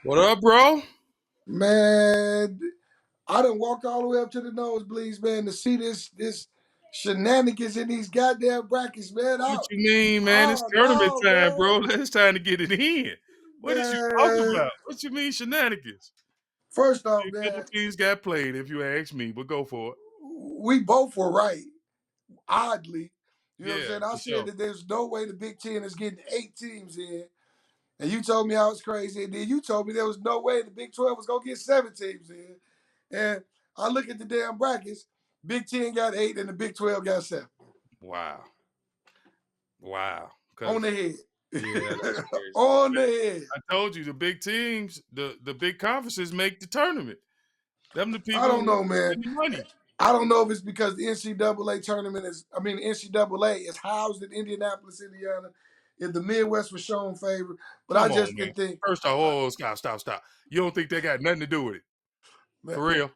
What up, bro? Man, I done walked all the way up to the nosebleeds, man, to see this shenanigans in these goddamn brackets, man. What you mean, man? It's Oh tournament no, time, man. bro. It's time to get it in. What is you talking Man. about? What you mean shenanigans? First off, A couple man, teams got played, if you ask me, but go for it. we both were right, oddly. You know what I'm Yeah, saying? I for said sure. that there's no way the Big Ten is getting 8 teams in. And you told me I was crazy. And then you told me there was no way the Big 12 was gonna get 7 teams in. And I look at the damn brackets. Big Ten got 8 and the Big 12 got 7. Wow. Wow. On Because the head. yeah, that's crazy. On the head. I told you the big teams, the big conferences make the tournament. Them the I people don't who know, man. spend the money. I don't know if it's because the NCAA tournament NCAA is housed in Indianapolis, Indiana. If the Midwest was shown favor, but I Come on, just man. didn't think, First off, oh, stop. You don't think they got nothing to do with it? man, For real?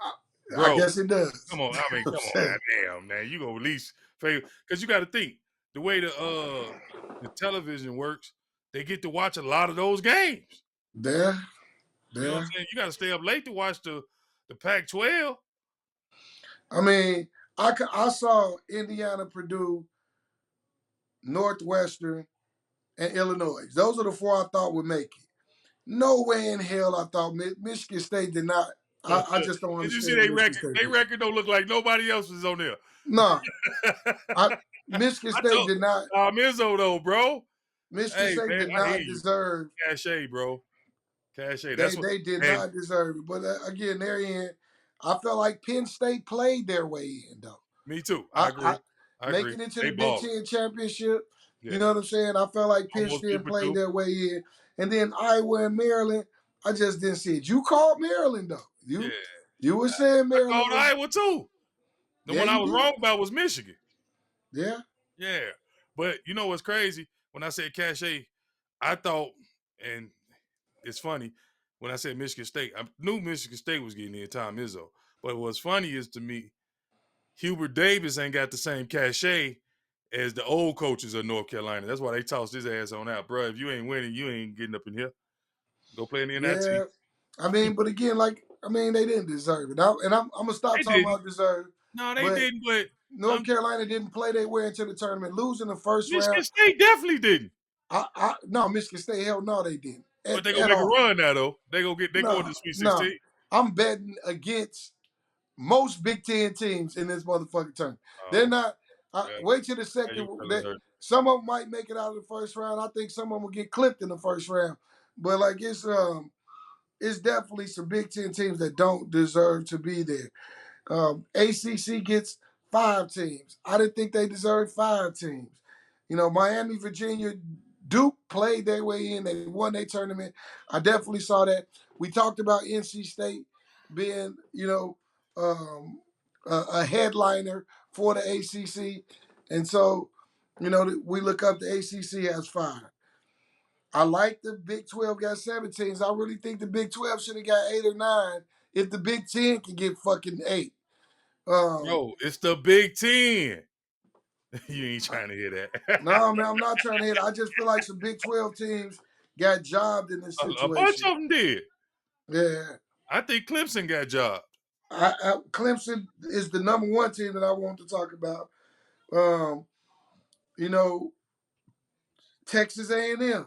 I Bro, guess it does. come on, I You mean, know what I'm come on, saying? damn, man. You gonna at least favor because you got to think the way the television works. They get to watch a lot of those games. There, You know what I'm there. saying? You got to stay up late to watch the Pac-12. I mean, I saw Indiana, Purdue, Northwestern, and Illinois. Those are the four I thought would make it. No way in hell I thought Michigan State did not. I just don't Did you see understand their Michigan record? State. Their record don't look like nobody else is on there. No, I Michigan I State told did not. Izzo though, bro. Michigan Hey State man, did I hear not you. deserve. Cachet, bro. Cachet. They That's what. they did And not deserve it. But again, they're in. I felt like Penn State played their way in though. me too. I I agree. I agree. making it to They the Big balling. Ten championship. You Yeah. know what I'm saying? I felt like Penn Almost beat State played Purdue. their way in, and then Iowa and Maryland. I just didn't see it. You called Maryland though. Yeah. You were saying I Maryland called was. Iowa too. The Yeah, one I you was did. wrong about was Michigan. Yeah. Yeah. But you know what's crazy? When I said Cachet, I thought, and it's funny, when I said Michigan State, I knew Michigan State was getting in Tom Izzo. But what's funny is to me, Hubert Davis ain't got the same cachet as the old coaches of North Carolina. That's why they tossed his ass on out, bro. If you ain't winning, you ain't getting up in here. Go play in the NIT. Yeah. I mean, but again, they didn't deserve it. I'm gonna stop They talking didn't. about deserve. No, they But didn't. But North um, Carolina didn't play their way into the tournament, losing the first Michigan round. State definitely didn't. No, Michigan State, hell no, they didn't But they gonna at make a all. run now, though. They going to No, the Sweet no. 16. I'm betting against most Big Ten teams in this motherfucking tournament. They're Oh, not. yeah, Wait till the yeah, you second. fellas hurt. Some of them might make it out of the first round. I think some of them will get clipped in the first round. But like it's definitely some Big Ten teams that don't deserve to be there. ACC gets 5 teams. I didn't think they deserved 5 teams. Miami, Virginia, Duke played their way in. They won their tournament. I definitely saw that. We talked about NC State being, a headliner for the ACC. And so, we look up the ACC has 5. I like the Big 12 got 7 teams. I really think the Big 12 should have got 8 or 9 if the Big 10 can get fucking 8. Um, Bro, it's the Big Ten. You ain't trying to hear that. no, man, I'm not trying to hit. I just feel like some Big 12 teams got jobbed in this A bunch situation. of them did. Yeah. I think Clemson got job. Clemson is the number 1 team that I want to talk about. Um, you know, Texas A&M.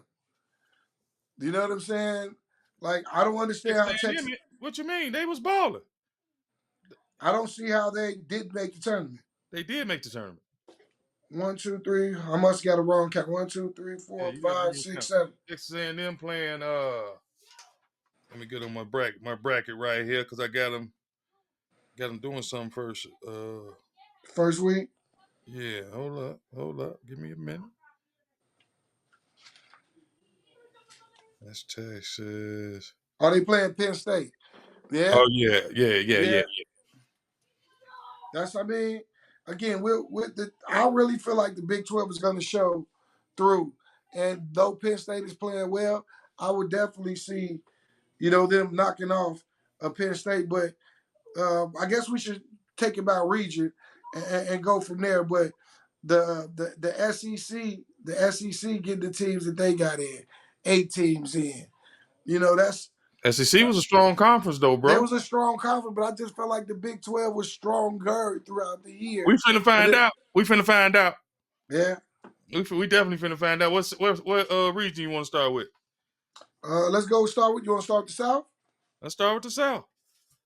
You know what I'm saying? Like, I don't understand how Texas Texas. A&M, what you mean? They was balling. I don't see how they did make the tournament. They did make the tournament. 1, 2, 3. I must got a wrong count. 1, 2, 3, Yeah, 4, you got the 5, wrong 6, count. 7. Texas A&M playing. Let me get on my bracket right here because I got them doing something first. First week. Yeah, hold up, give me a minute. That's Texas. Are they playing Penn State? Yeah. Oh yeah. Yeah. I mean, again, I really feel like the Big 12 is going to show through. And though Penn State is playing well, I would definitely see, them knocking off Penn State. But I guess we should take it by region and go from there. But the SEC getting the teams that they got in, 8 teams in. You know, that's SEC was a strong conference though, there bro. was a strong conference, but I just felt like the Big 12 was stronger throughout the year. We finna And find it, out. We finna find out. yeah. We definitely finna find out. What region you want to start with? Let's go start with you want to start with the South? Let's start with the South.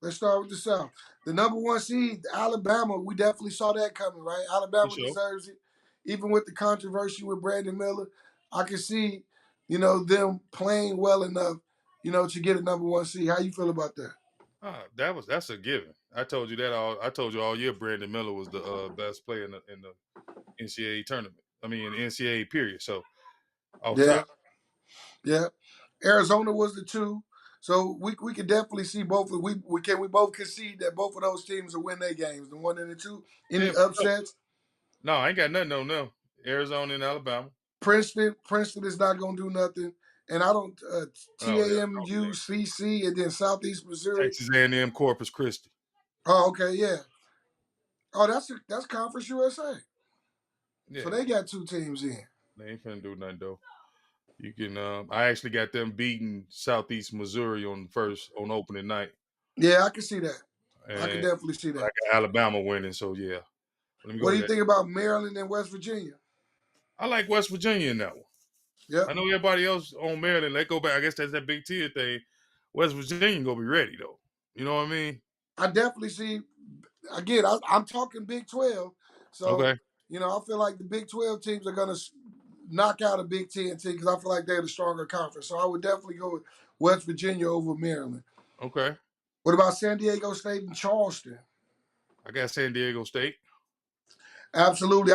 Let's start with the South. The number one seed, Alabama, we definitely saw that coming, right? For Alabama sure. deserves it. Even with the controversy with Brandon Miller, I can see, them playing well enough, to get a number one seed. How you feel about that? That's a given. I told you all year Brandon Miller was the best player in the NCAA tournament. I mean, in the NCAA period. So off Yeah, top, yeah. Arizona was the two. So we could definitely see both. We both concede that both of those teams will win their games. The one and the two. yeah, Any for sure. upsets? No, I ain't got nothing on them. Arizona and Alabama. Princeton is not going to do nothing. And I don't Oh hell, TAMU, CC, and then Southeast Missouri. Texas A&M, Corpus Christi. Oh, okay, yeah. Oh, that's Conference USA. So Yeah, they got two teams in. they ain't finna do nothing though. You can. I actually got them beating Southeast Missouri on opening night, Yeah, I can see that. I can and definitely see I that. got Alabama winning. So yeah, let me What go do to you that. think about Maryland and West Virginia? I like West Virginia in that one. Yep. I know everybody else on Maryland. They go back. I guess that's that Big Ten thing. West Virginia gonna be ready though. You know what I mean? I definitely see. Again, I'm talking Big 12. So, Okay. I feel like the Big 12 teams are going to knock out a Big 10 team because I feel like they're the stronger conference. So I would definitely go with West Virginia over Maryland. Okay. What about San Diego State and Charleston? I got San Diego State. Absolutely.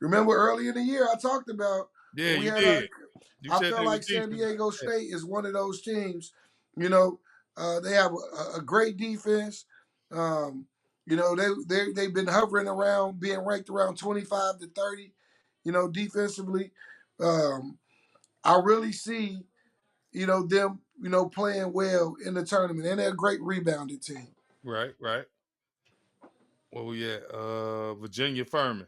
Remember early in the year I talked about Yeah, when we you had did. You I said felt they were like San decent. Diego State is one of those teams. You know, they have a great defense. Um, they've been hovering around, being ranked around 25 to 30. Defensively, um, I really see them playing well in the tournament, and they're a great rebounding team. Right, right. Well, yeah. Virginia Furman.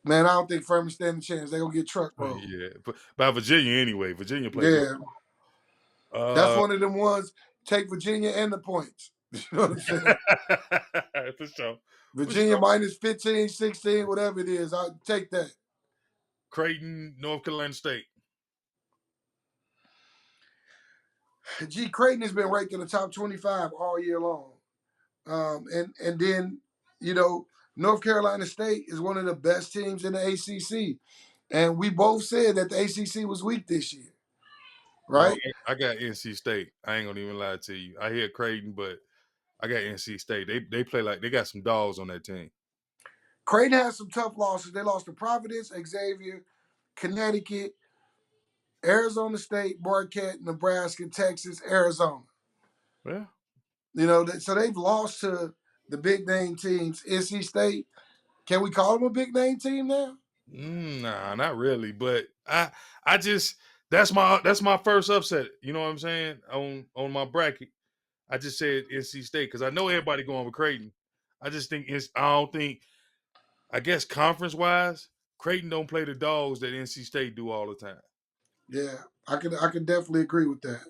Man, I don't think Furman stand a chance. They're gonna get truck rolled. Yeah, but by Virginia anyway. Virginia play good. Yeah, that's Uh, one of them ones. Take Virginia and the points. You know what I'm saying? for sure. For Virginia sure. minus 15, 16, whatever it is. I'll take that. Creighton, North Carolina State. G. Creighton has been ranked in the top 25 all year long. And then, you know, North Carolina State is one of the best teams in the ACC. And we both said that the ACC was weak this year, No, right? I got NC State. I ain't gonna even lie to you. I hear Creighton, but I got NC State. They play like they got some dogs on that team. Creighton has some tough losses. They lost to Providence, Xavier, Connecticut, Arizona State, Marquette, Nebraska, Texas, Arizona. Yeah. So they've lost to the big name teams. NC State, can we call them a big name team now? Nah, not really. But I just that's my first upset. You know what I'm saying on my bracket. I just said NC State because I know everybody going with Creighton. I just think I don't think I guess conference wise, Creighton don't play the dogs that NC State do all the time. Yeah, I can definitely agree with that.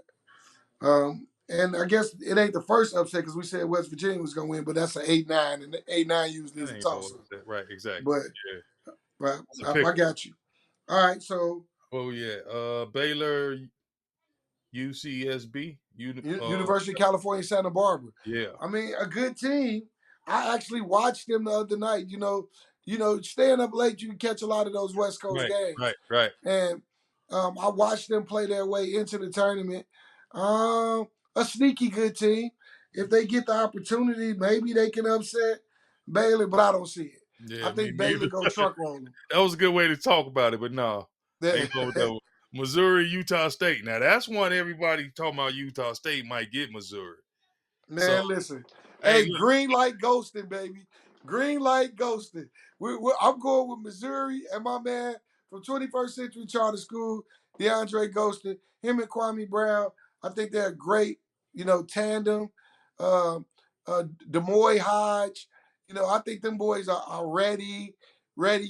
And I guess it ain't the first upset because we said West Virginia was gonna win, but that's an 8-9, and the 8-9 usually is That a ain't no toss up. upset, right? Exactly. But Yeah, right, that's a I pickle. got you. All right, so Oh yeah, Baylor, UCSB, University of California, Santa Barbara. yeah, I mean, a good team. I actually watched them the other night. Staying up late, you can catch a lot of those West Coast right, right, games, right. and I watched them play their way into the tournament. A sneaky good team. If they get the opportunity, maybe they can upset Baylor, but I don't see it. I Yeah, me think Baylor neither. go truck roll them. That was a good way to talk about it, but no, they go with the Missouri, Utah State. Now that's one everybody talking about. Utah State might get Missouri. So Man, listen. hey, Hey, look, green light ghosting, baby. Green light ghosting. I'm going with Missouri and my man from 21st Century Charter School, DeAndre Ghosting. Him and Kwame Brown. I think they're a great, tandem. Um, Demoy Hodge. I think them boys are ready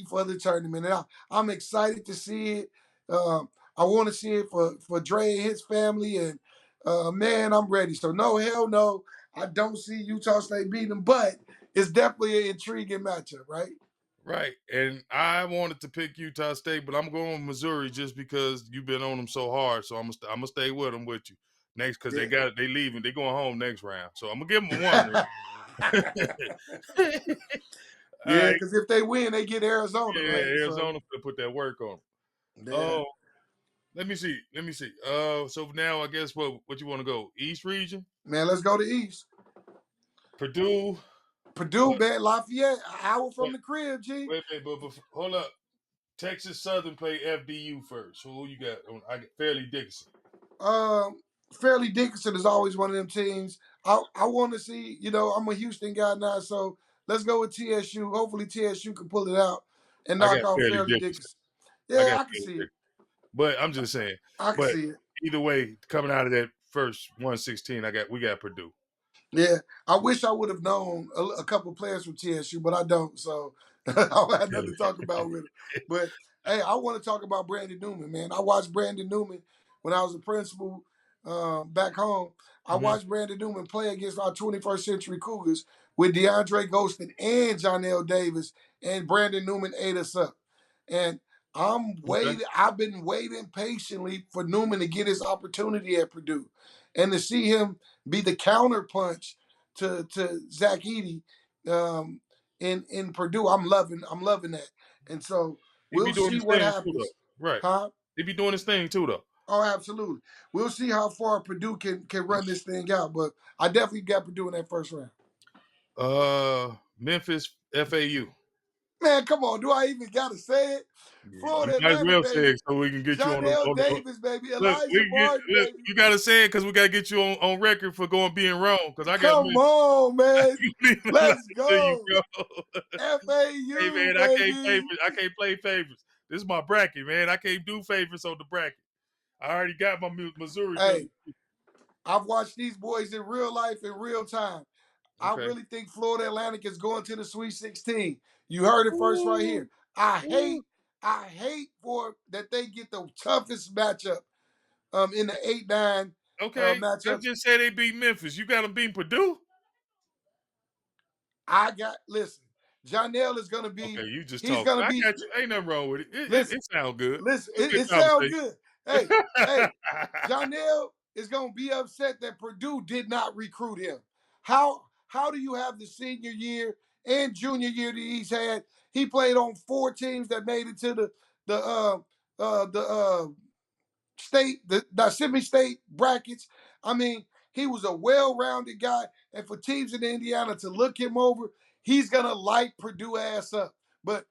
for the tournament. And I'm excited to see it. I want to see it for Dre and his family, and man, I'm ready. So no, hell no, I don't see Utah State beating them, but it's definitely an intriguing matchup, right? Right. And I wanted to pick Utah State, but I'm going with Missouri just because you've been on them so hard. So I'm gonna stay with them with you next because Yeah. they leaving. They going home next round. So I'm gonna give them one. All Yeah, right. because if they win, they get Arizona, Yeah, right? So Arizona to put that work on. yeah, Oh, let me see. Let me see. So now I guess what you want to go? East region? man, let's go to East. Purdue. Purdue, What man, Lafayette, an hour from wait, the crib, G. wait, hold up. Texas Southern play FDU first. So who you got? I got Fairleigh Dickinson. Um, Fairleigh Dickinson is always one of them teams. I want to see. I'm a Houston guy now, so let's go with TSU. Hopefully, TSU can pull it out and I got knock off Fairleigh Fairleigh Dickinson. Dickinson. I Yeah, got I can Fairleigh see it. Dickinson. But I'm just saying. I can But see it. either way, coming out of that first 116, we got Purdue. Yeah, I wish I would have known a couple players from TSU, but I don't. So I had nothing to talk about with it. But hey, I want to talk about Brandon Newman, man. I watched Brandon Newman when I was a principal back home. I Hmm. watched Brandon Newman play against our 21st Century Cougars with DeAndre Ghostin and Jonell Davis, and Brandon Newman ate us up. And I'm Okay. waiting. I've been waiting patiently for Newman to get his opportunity at Purdue, and to see him be the counterpunch to Zach Edey um, in Purdue. I'm loving that, and so He be we'll doing see his what thing too, though. happens, Right. huh? He be doing his thing too, though. Oh, absolutely. We'll see how far Purdue can run this thing out, but I definitely got Purdue in that first round. Memphis FAU. Man, come on, do I even gotta say it? Yeah, you Florida might as Atlantic, well say baby. it so we can get you on the Jonell on the. Davis, baby. Look, we Elijah can get Barton, look. baby. You gotta say it because we gotta get you on record for being wrong. Because I got Come Memphis. on, man. You leave it alone Let's to you, go. bro. Hey FAU, man, I can't baby. favor. I can't play favorites. This is my bracket, man. I can't do favorites on the bracket. I already got my Missouri Hey, feeling. I've watched these boys in real life in real time. I Okay. really think Florida Atlantic is going to the Sweet 16. You heard it first right Ooh, here. I ooh. hate, I hate for that they get the toughest matchup in the 8-9 Okay. I matchups. just said they beat Memphis. You got them beating Purdue. Listen, Jonell is gonna Okay, be, you just he's talking. gonna I be, got you. Ain't nothing wrong with it. listen, It sounds good. listen, It's a good it sounds conversation. good. Hey, hey, Jonell is gonna be upset that Purdue did not recruit him. How do you have the senior year and junior year that he's had? He played on 4 teams that made it to the state, the semi-state brackets. I mean, he was a well-rounded guy, and for teams in Indiana to look him over, he's gonna light Purdue ass up. But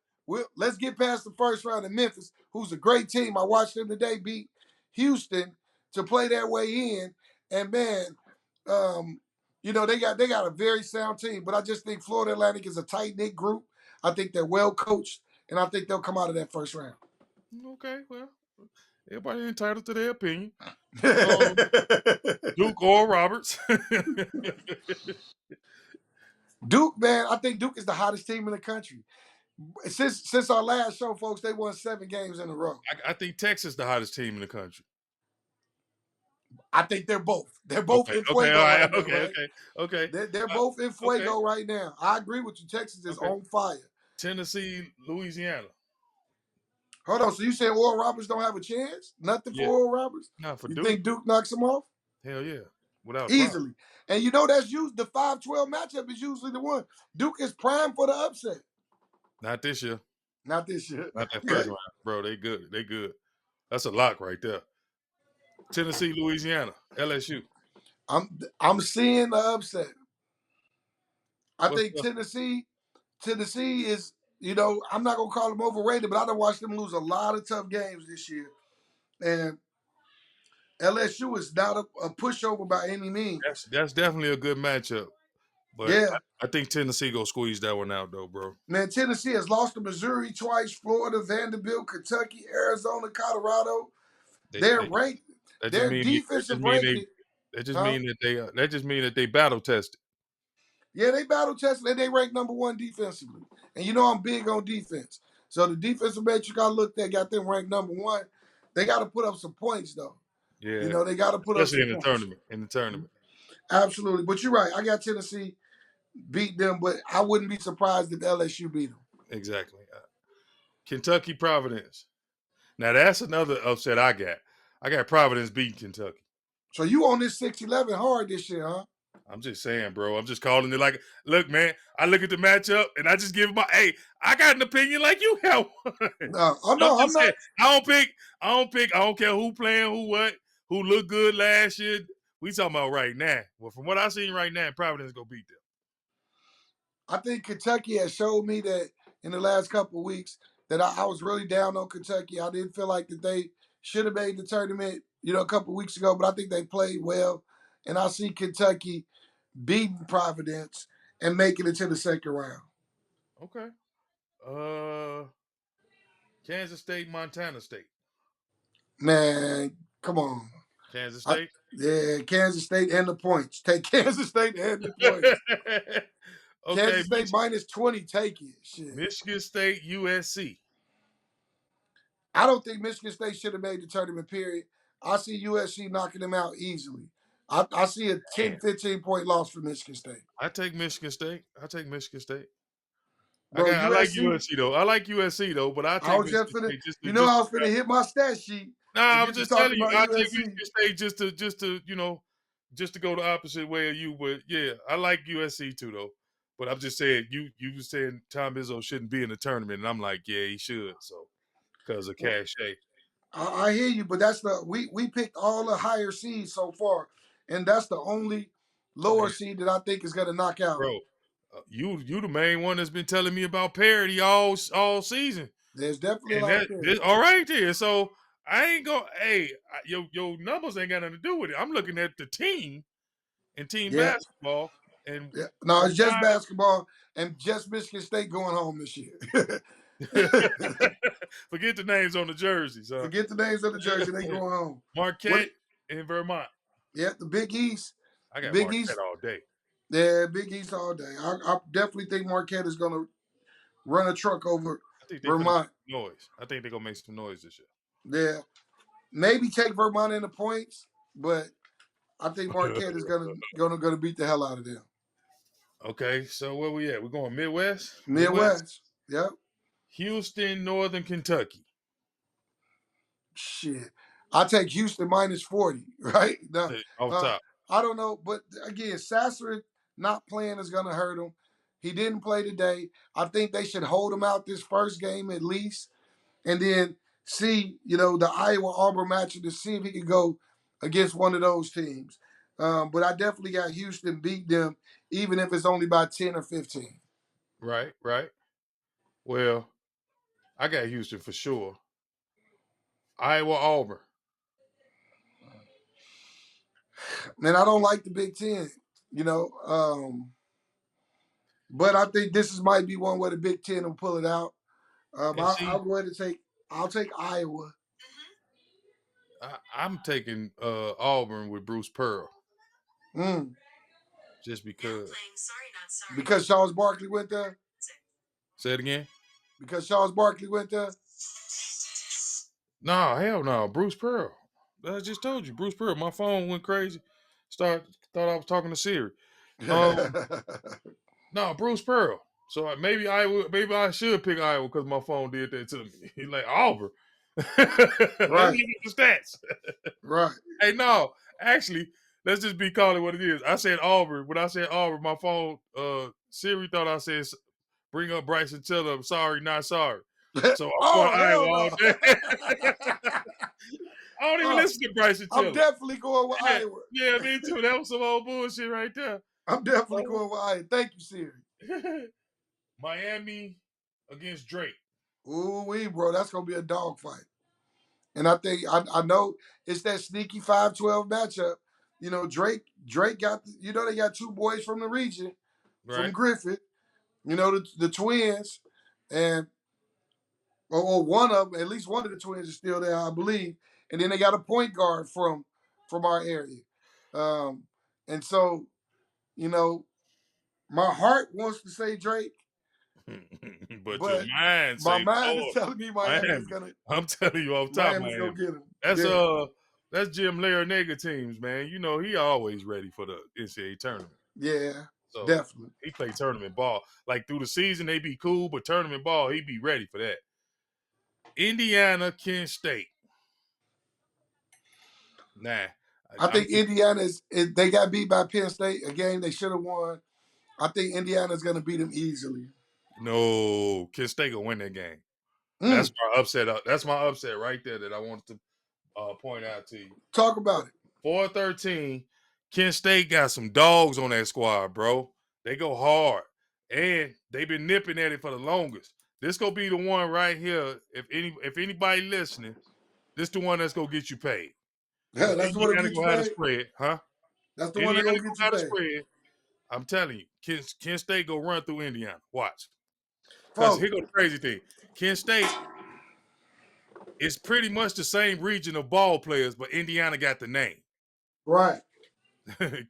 let's get past the first round of Memphis, who's a great team. I watched them today beat Houston to play their way in, and man, um, they got a very sound team. But I just think Florida Atlantic is a tight knit group. I think they're well coached, and I think they'll come out of that first round. Okay, well, everybody entitled to their opinion. Um, Duke or Roberts. Duke, man, I think Duke is the hottest team in the country. Since our last show, folks, they won 7 games in a row. I think Texas the hottest team in the country. I think they're both. They're both Okay, in okay, all fuego right, right now, okay, right? okay, okay, They're uh, both in okay, fuego right now. I agree with you. Texas is okay. on fire. Tennessee, Louisiana. Hold on. So you saying Oral Roberts don't have a chance? Nothing for Yeah, Oral Roberts? not for You Duke. think Duke knocks him off? Hell yeah, without a problem. Easily. And you know that's usually the 5-12 matchup is usually the one. Duke is primed for the upset. Not this year. Not this year. Not that first Okay. round, bro. They good. They good. That's a lock right there. Tennessee, Louisiana, LSU. I'm seeing the upset. I What's think the Tennessee is, I'm not gonna call them overrated, but I done watched them lose a lot of tough games this year. And LSU is not a pushover by any means. that's definitely a good matchup. But Yeah. I think Tennessee gonna squeeze that one out though, bro. Man, Tennessee has lost to Missouri twice, Florida, Vanderbilt, Kentucky, Arizona, Colorado. They, They're they ranked, that just their mean defensive ranking, huh? that just mean that they battle tested. Yeah, they battle tested and they rank number one defensively. And I'm big on defense. So the defensive metric I looked at got them ranked number one. They got to put up some points though. You Yeah, know, they got to put up especially some in the points. tournament. In the tournament, Absolutely. But you're right. I got Tennessee beat them, but I wouldn't be surprised if LSU beat them. exactly. Kentucky Providence. Now that's another upset I got. I got Providence beating Kentucky. So you on this 6-11 hard this year, huh? I'm just saying, bro. I'm just calling it like, look, man. I look at the matchup and I just give my. Hey, I got an opinion like you have one. No, oh I'm no, I'm just saying. not. I don't pick. I don't pick. I don't care who playing, who what, who looked good last year. We talking about right now. Well, from what I seen right now, Providence gonna beat them. I think Kentucky has showed me that in the last couple of weeks that I was really down on Kentucky. I didn't feel like that they should have made the tournament, a couple of weeks ago, but I think they played well. And I see Kentucky beating Providence and making it to the second round. Okay. Uh, Kansas State, Montana State. Man, come on. Kansas I, State. yeah, Kansas State and the points. Take Kansas State and the points. Okay, Kansas State minus 20, take it. Shit. Michigan State, USC. I don't think Michigan State should have made the tournament, period. I see USC knocking them out easily. I see a 10, Damn. 15-point loss for Michigan State. I take Michigan State. I take Michigan State. Bro, I like USC, USC though. I like USC though, but I I take was just Michigan finna, State I was finna hit my stat sheet nah, and I was get to just talking telling you, about I take USC. Michigan State just to just to go the opposite way of you. But yeah, I like USC too though. But I'm just saying you were saying Tom Izzo shouldn't be in the tournament, and I'm like, yeah, he should. So because of Well, cachet, I hear you, but that's we picked all the higher seeds so far, and that's the only lower man, seed that I think is gonna knock out. bro, you the main one that's been telling me about parity all season. There's definitely a And lot of that parity. all right there. So I ain't go. Hey, your numbers ain't got nothing to do with it. I'm looking at the team and team Yeah, basketball, and yeah. No, from it's just basketball and just Michigan State going home this year. forget the names on the jerseys, huh? Forget the names of the jersey, they going home. What? Marquette in Vermont. Yeah, the Big East. I The got Big Marquette East. all day. Yeah, Big East all day. I definitely think Marquette is gonna run a truck over I think they finna make Vermont. some noise. I think they're gonna make some noise this Yeah, maybe take Vermont in the points, but I think year. Marquette is gonna beat the hell out of them. Okay, so where we at? We're going Midwest. Midwest. Midwest. Yep. Houston, Northern Kentucky. Shit. I take Houston minus 40, right? Now, Off uh, top. I don't know, but again, Sasser not playing is gonna hurt him. He didn't play today. I think they should hold him out this first game at least, and then see, the Iowa Auburn matchup to see if he can go against one of those teams. But I definitely got Houston beat them, even if it's only by 10 or 15. Right, right. Well, I got Houston for sure. Iowa, Auburn. Man, I don't like the Big Ten, but I think might be one where the Big Ten will pull it out. And see, I'll go ahead and I'll take Iowa. I'm taking Auburn with Bruce Pearl Mm. just because. Because Charles Barkley went there. Say it again. Because Charles Barkley went there. No, hell no. Bruce Pearl. I just told you, Bruce Pearl. My phone went crazy. Thought I was talking to Siri. No, Bruce Pearl. So maybe I should pick Iowa because my phone did that to me. He's like Auburn. Let's look at Right. the stats. Right. Hey, no, actually, let's just be calling it what it is. I said Auburn. When I said Auburn, my phone, Siri thought I said bring up Bryson Tiller. I'm sorry, not sorry. So I'm going Oh Iowa hell all no! day. I don't even listen to Bryson I'm Tiller. definitely going with Yeah, Iowa. yeah, me too. That was some old bullshit right there. I'm definitely going with Iowa. Thank you, Siri. Miami against Drake. Ooh wee, bro, that's gonna be a dogfight. And I think I know it's that sneaky 5-12 matchup. Drake got they got two boys from the region, from Right. Griffith. The twins, and or one of them, at least one of the twins is still there, I believe. And then they got a point guard from our area. Um, and so, my heart wants to say Drake, But your But mind my say mind is Florida. telling me Miami's Miami. gonna I'm telling you off top, Miami's Miami. gonna get him. That's Yeah, that's Jim Larrañaga teams, man. You know he always ready for the NCAA tournament. yeah, So definitely. he play tournament ball. Like through the season, they be cool, but tournament ball, he be ready for that. Indiana, Kent State. Nah, I I'm think they got beat by Penn State, a game they should have won. I think Indiana's gonna beat them easily. no Kent State gonna win that game. That's Mm, my upset. That's my upset right there that I wanted to point out to you. talk about it. 4-13. Kent State got some dogs on that squad, bro. They go hard, and they've been nipping at it for the longest. This gonna be the one right here. If anybody listening, this the one that's gonna get you paid Yeah, because that's the one that Indiana get you gonna have the paid. spread, huh? That's the one that Indiana gonna gonna get you have the paid. spread. I'm telling you, Kent State go run through Indiana. Watch, because here Folks, go the crazy thing. Kent State is pretty much the same region of ball players, but Indiana got the name. right.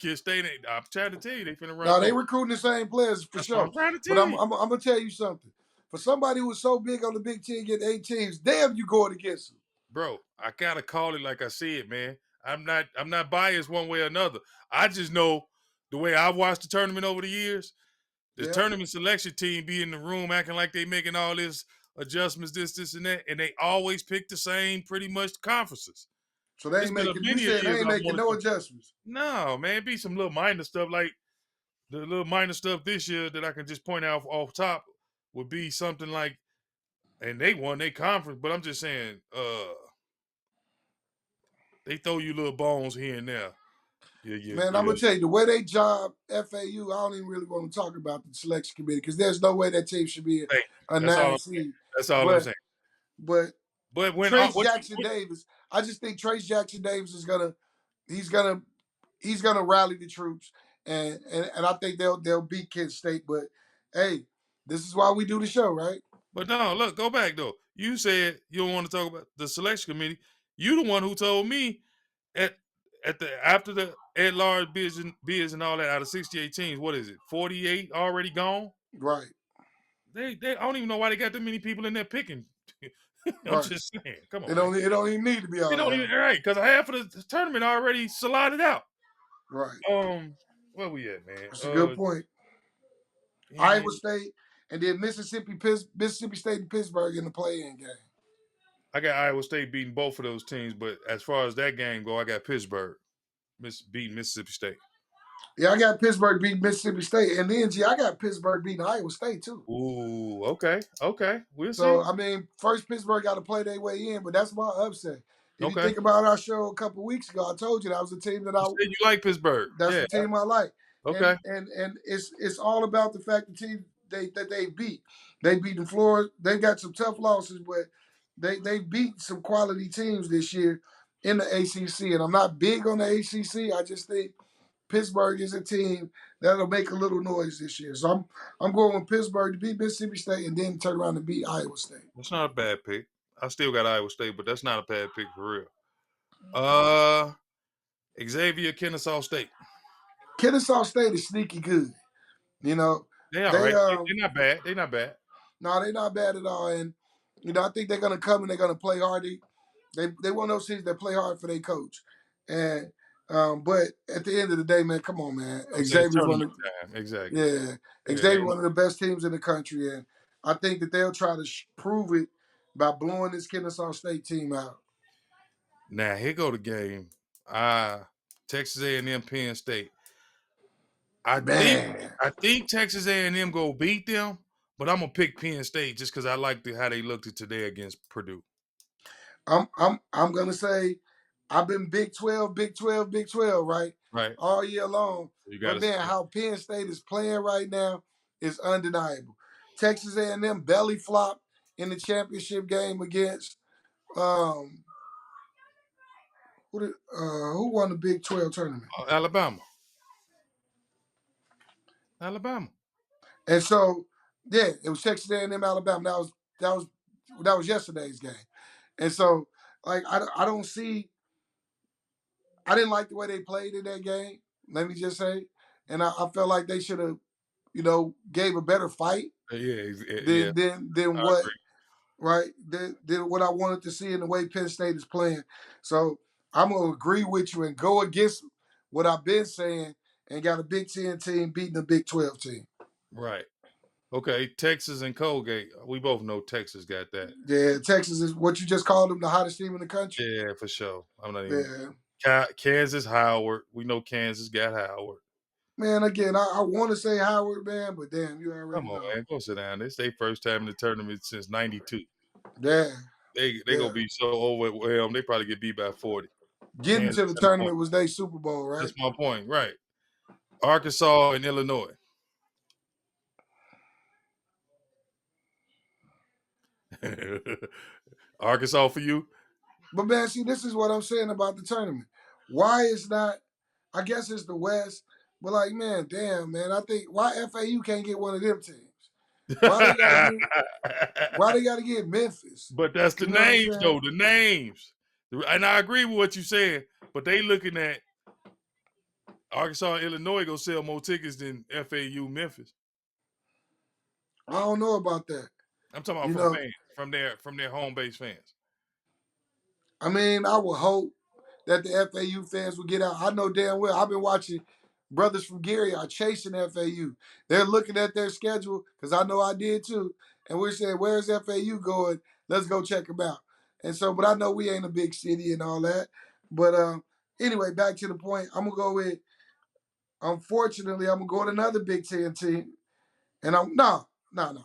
Kent State, I'm trying to tell you, they finna run Now they through. recruiting the same players for That's what I'm sure. trying to But tell you. I'm gonna tell you something. For somebody who was so big on the Big Ten getting 8 teams, damn you going against them. Bro, I gotta call it like I see it, man. I'm not biased one way or another. I just know the way I've watched the tournament over the years, the Yeah. tournament selection team be in the room acting like they making all this adjustments, this, and that, and they always pick the same pretty much conferences. So they It's ain't been a making you many said they years ain't I've making wanted no to. adjustments. No, man, be some little minor stuff like the little minor stuff this year that I can just point out off top would be something like, and they won their conference, but I'm just saying, they throw you little bones here and there. Man, I'm Yeah. gonna tell you the way they job FAU. I don't even really want to talk about the selection committee because there's no way that team should be Thank you. a That's all. 9 seed. That's all I'm But saying. but But when Trace what, Jackson what Davis, I just think Trace Jackson Davis is gonna he's gonna he's gonna rally the troops and I think they'll beat Kent State. But hey, this is why we do the show, right? but no, look, go back though. You said you don't want to talk about the selection committee. You the one who told me at the after the at large bids and all that out of 68 teams, what is it? 48 already gone. Right, They I don't even know why they got that many people in there picking. I'm right. just saying, come It on, man. don't it don't even need to be They all don't that even high. right because half of the tournament already slotted out. Right. Where we at, man? That's a good point. Yeah, Iowa State and then Mississippi State and Pittsburgh in the play-in game. I got Iowa State beating both of those teams, but as far as that game go, I got Pittsburgh beating Mississippi State. Yeah, I got Pittsburgh beating Mississippi State, and then I got Pittsburgh beating Iowa State too. Ooh, okay, we'll So see. I mean, first Pittsburgh got to play their way in, but that's my upset. If you Okay, think about our show a couple weeks ago, I told you that was the team that you said you like Pittsburgh. that's Yeah, the team I like, okay. and it's all about the fact the team they beat. They beat the Florida. They got some tough losses, but they beat some quality teams this year in the ACC. And I'm not big on the ACC. I just think Pittsburgh is a team that'll make a little noise this year. So I'm going with Pittsburgh to beat Mississippi State and then turn around and beat Iowa State. That's not a bad pick. I still got Iowa State, but that's not a bad pick for real. Uh, Xavier, Kennesaw State. Kennesaw State is sneaky good. You know, They all they right. They're not bad. They're not bad. no, they're not bad at all. And I think they're gonna come and they're gonna play hard. They one of those teams that play hard for their coach. And but at the end of the day, man, come on, man. I'm saying Xavier's one tournament of time. Exactly. yeah, Yeah. Xavier one of the best teams in the country, and I think that they'll try to prove it by blowing this Kennesaw State team out. Now here go the game. Texas A&M, Penn State. I think Man, I think Texas A&M go beat them, but I'm gonna pick Penn State just because I like how they looked at today against Purdue. I'm gonna say I've been Big 12, Big 12, Big 12, right? Right. All year long. You got But to man, say how Penn State is playing right now is undeniable. Texas A&M belly flopped in the championship game against um who won the Big 12 tournament? Alabama. Alabama. And so yeah, it was Texas A&M Alabama. That was yesterday's game. And so like I don't see I didn't like the way they played in that game. Let me just say, and I felt like they should have, gave a better fight. Yeah. than I what agree. right than what I wanted to see in the way Penn State is playing. So I'm gonna agree with you and go against what I've been saying and got a Big Ten team beating a Big 12 team. Right. Okay. Texas and Colgate. We both know Texas got that. Yeah, Texas is what you just called them the hottest team in the country. Yeah, for sure. I'm not even. Yeah. Kansas, Howard. We know Kansas got Howard. Man, again, I want to say Howard, man, but damn, you Come already on, know. man. Go sit down. This their first time in the tournament since '92. Yeah, They yeah. gonna be so overwhelmed. They probably get beat by 40. Getting Kansas to the 10 points. tournament was their Super Bowl, right? That's my point. Right. Arkansas and Illinois. Arkansas for you? But man, see, this is what I'm saying about the tournament. Why is not? I guess it's the West, but like, man, damn, man. I think why FAU can't get one of them teams? Why they gotta get? Why they gotta get Memphis? But that's the You know what I'm names, saying? though. The names. And I agree with what you're saying, but they looking at Arkansas and Illinois gonna sell more tickets than FAU Memphis. I don't know about that. I'm talking about You from know, fans, from their home base fans. I mean, I would hope that the FAU fans will get out. I know damn well. I've been watching brothers from Gary are chasing FAU. They're looking at their schedule because I know I did too, and we're saying, "Where's FAU going? Let's go check them out." And so, but I know we ain't a big city and all that. But anyway, back to the point. I'm gonna go with. Unfortunately, I'm gonna go with another Big Ten team, and I'm no. I'm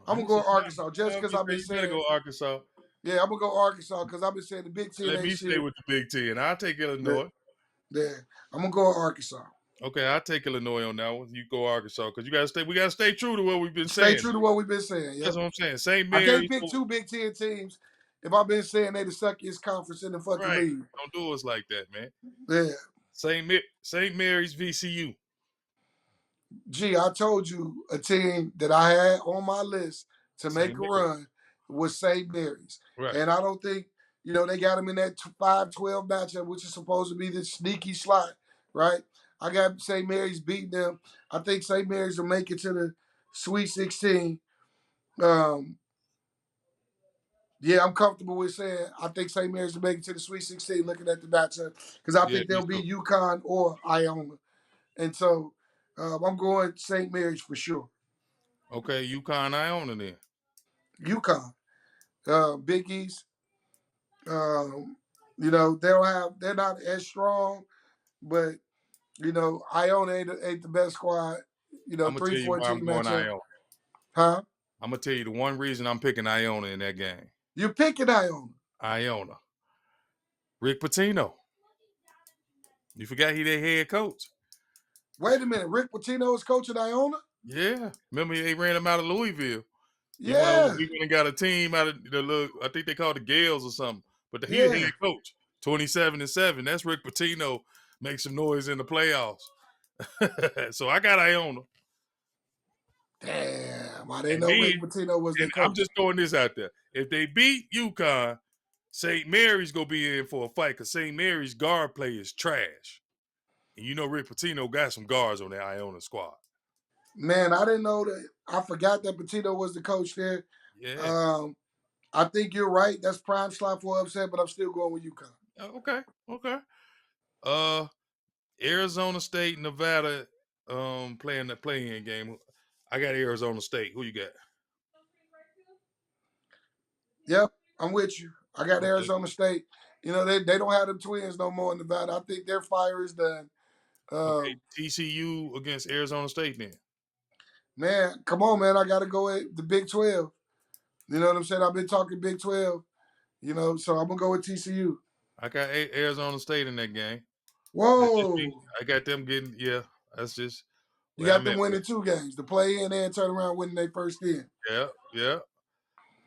gonna You go said, with Arkansas no, just I'm because just I've been saying you better saying. go Arkansas. Yeah, I'm gonna go Arkansas because I've been saying the Big Ten Let ain't me stay shit. with the Big Ten. I'll take Yeah, Illinois. yeah. I'm gonna go with Arkansas. Okay, I'll take Illinois on that one. You go Arkansas because you gotta stay. We gotta stay true to what we've been Stay saying. true to what we've been saying. That's Yep. what I'm saying. St. I can't Mary's. pick two Big Ten teams if I've been saying they the suckiest conference in the fucking Right. league. Don't do us like that, man. Yeah. St. Mary's VCU. Gee, I told you a team that I had on my list to make St. a Mary's. run was St. Mary's. Right. And I don't think, they got them in that 5-12 matchup, which is supposed to be the sneaky slot, right? I got St. Mary's beating them. I think St. Mary's will make it to the Sweet 16. Um, Yeah, I'm comfortable with saying I think St. Mary's will make it to the Sweet 16 looking at the matchup because I Yeah, think me they'll too. be UConn or Iona. And so I'm going St. Mary's for sure. Okay, UConn Iona then. UConn, Big East, they're not as strong, but, Iona ain't the best squad, I'm gonna tell you why I'm 3-14 going matchup. Iona. Huh? I'm gonna tell you the one reason I'm picking Iona in that game. You're picking Iona. Iona. Rick Pitino. You forgot he their head coach. Wait a minute. Rick Pitino is coaching Iona? Yeah. Remember they ran him out of Louisville. Yeah. He went and got a team out of the little, I think they called the Gales or something. But he a Yeah. head coach. 27-7. That's Rick Pitino. Make some noise in the playoffs. So I got Iona. Damn. I didn't And know then, Rick Pitino was their and I'm coach. just throwing this out there. If they beat UConn, St. Mary's gonna be in for a fight because St. Mary's guard play is trash. And you know Rick Pitino got some guards on that Iona squad. Man, I didn't know that. I forgot that Pitino was the coach there. Yeah. Um, I think you're right. That's prime slot for upset, but I'm still going with UConn. Okay. Okay. Uh Arizona State, Nevada, playing the play-in game. I got Arizona State. Who you got? Yep, I'm with you. I got Okay. Arizona State. They don't have the twins no more in Nevada. I think their fire is done. Okay. Um, TCU against Arizona State then. man, come on, man. I got to go with the Big 12. You know what I'm saying? I've been talking Big 12, so I'm going to go with TCU. I got Arizona State in that game. That's just me. Whoa. I got them getting, yeah, that's just You where got I'm them at with winning 2 games, the play in and turn around winning their first in. it. Yeah, yeah.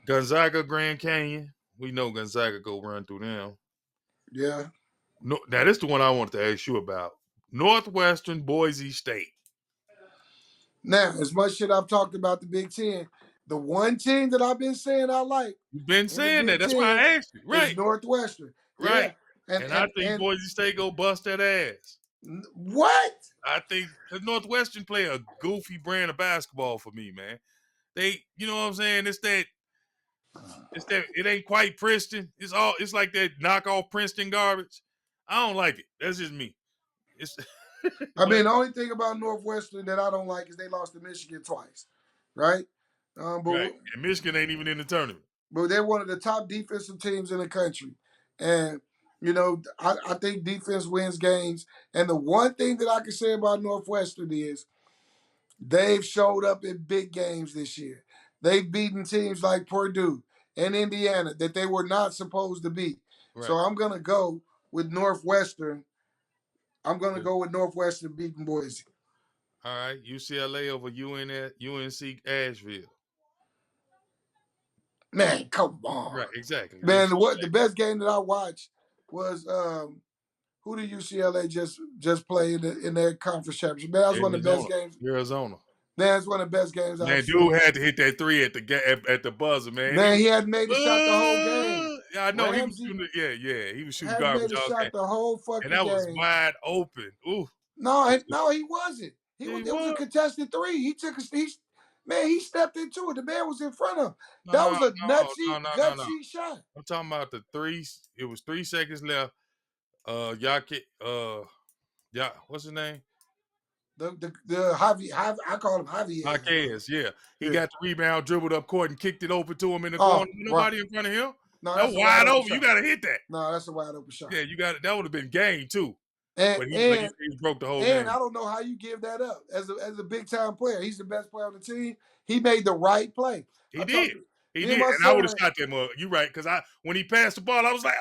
Gonzaga, Grand Canyon. We know Gonzaga go run through them. Yeah. No, that is the one I wanted to ask you about. Northwestern, Boise State. Now, as much shit I've talked about the Big Ten, the one team that I've been saying I like You've been in the saying that. Big That's why Ten I asked you. is Right, Northwestern. right. Yeah. And And I and think and Boise State go bust that ass. what? I think because Northwestern play a goofy brand of basketball for me, man. you know what I'm saying? It's that it ain't quite Princeton. It's like that knockoff Princeton garbage. I don't like it. That's just me. It's I but mean, the only thing about Northwestern that I don't like is they lost to Michigan twice, right? Um, right. but And Michigan ain't even in the tournament. but they're one of the top defensive teams in the country, and I think defense wins games. And the one thing that I can say about Northwestern is they've showed up in big games this year. They've beaten teams like Purdue and Indiana that they were not supposed to beat. So Right. I'm gonna go with Northwestern. I'm gonna Yeah. go with Northwestern beating Boise. All right. UCLA over UNC Asheville. Man, come on. Right. Exactly. Man, UCLA. what the best game that I watched was who did UCLA just play in their conference championship? Man, that was one of the best Arizona. games. Arizona. Man, it's one of the best games I've Man, dude seen. had to hit that three at the buzzer, man. Man, he hadn't made a shot the whole game. Yeah, I know he was Ramsey shooting. Yeah, he was shooting hadn't made garbage a all game, shot the whole and fucking that was game. wide open. Ooh, No, he wasn't. yeah, he It was a was. contested three. He stepped into it. The man was in front of him. That No, was a no, no, no, no, no. gutsy shot. I'm talking about the threes. It was 3 seconds left. Yaki, what's his name? The Javi, I call him Javier. Marquez. Yeah, he Yeah. got the rebound, dribbled up court, and kicked it open to him in the corner. Oh, right. Nobody in front of him. No, That that's a wide wide open open. You shot. got to hit that. No, that's a wide open shot. Yeah, you got it. That would have been game too. And But he, like you and said, he broke the whole and game. I don't know how you give that up as a big time player. He's the best player on the team. He made the right play. He I did. talked to He me and did. my And I would have son. shot that mug. You right. Because when he passed the ball, I was like,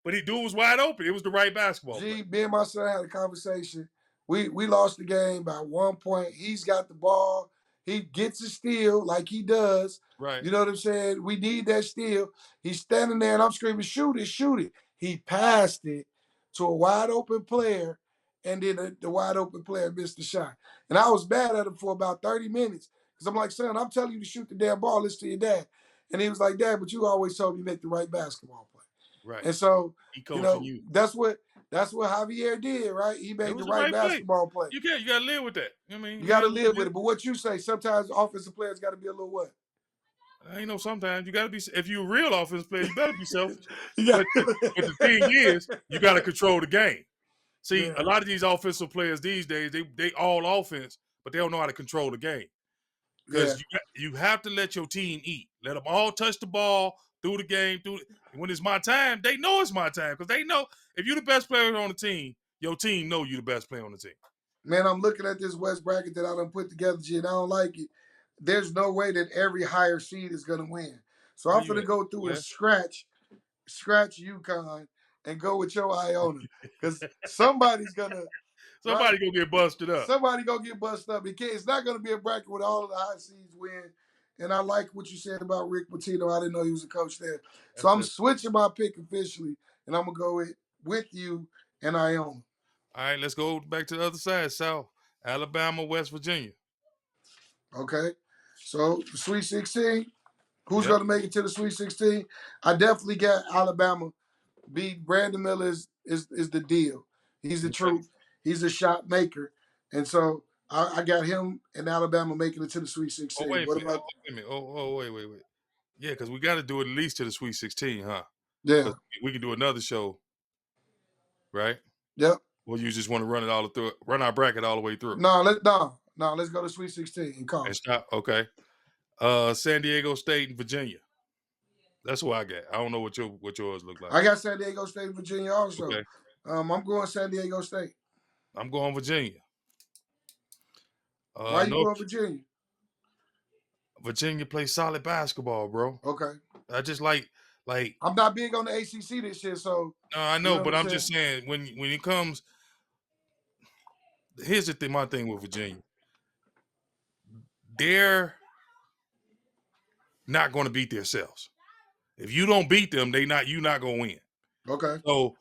but he dude was wide open. It was the right basketball play. Me and my son had a conversation. We lost the game by 1 point. He's got the ball. He gets a steal like he does. Right. You know what I'm saying? We need that steal. He's standing there and I'm screaming, shoot it, shoot it. He passed it to a wide open player, and then the wide open player missed the shot. And I was mad at him for about 30 minutes because I'm like, son, I'm telling you to shoot the damn ball. Listen to your dad. And he was like, Dad, but you always told me to make the right basketball play. Right. And so, He coaching you. that's what Javier did, right? He It made the was the right right play. basketball play. You can't. You got to live with that. I mean, You it got to is live what with it it. But what you say, sometimes offensive players got to be a little what? is. Ain't no sometimes. You got to be, if you're a real offensive player, you better be selfish. You But the thing is, you got to control the game. See, Yeah. a lot of these offensive players these days, they all offense, but they don't know how to control the game. Yeah. Because you have to let your team eat. Let them all touch the ball through the game. When it's my time, they know it's my time because they know if you're the best player on the team, your team know you're the best player on the team. Man, I'm looking at this West bracket that I done put together, G, and I don't like it. There's no way that every higher seed is going to win. So Where I'm you going to at? go through and West? scratch UConn and go with your Iona. Because somebody's going to, right? Somebody gonna get busted up. Somebody gonna get busted up. It's not gonna be a bracket with all of the high seeds win. And I like what you said about Rick Pitino. I didn't know he was a coach there. So I'm That's switching my pick officially, and I'm gonna go with you and Iona. all right. Let's go back to the other side. South Alabama, West Virginia. Okay. So the Sweet 16. Who's Yep. gonna make it to the Sweet 16? I definitely got Alabama. Brandon Miller is the deal. He's the Okay. truth. He's a shot maker, and so I got him and Alabama making it to the Sweet Oh 16. wait a What minute. Oh about? wait a minute. Wait. Yeah, because we got to do it at least to the Sweet 16, huh? Yeah. Because we can do another show, right? Yep. Well, you just want to run our bracket all the way through Let's go to Sweet 16 and call and it. stop. Okay. San Diego State and Virginia. That's what I got. I don't know what yours look like. I got San Diego State, Virginia also. Okay. I'm going San Diego State. I'm going Virginia. Why you North going Virginia? Virginia plays solid basketball, bro. Okay. I just like I'm not big on the ACC this year, so I you know, know what but I'm I'm saying? just saying when it comes. Here's the thing. My thing with Virginia, they're not going to beat themselves. If you don't beat them, you're not going to win. Okay. So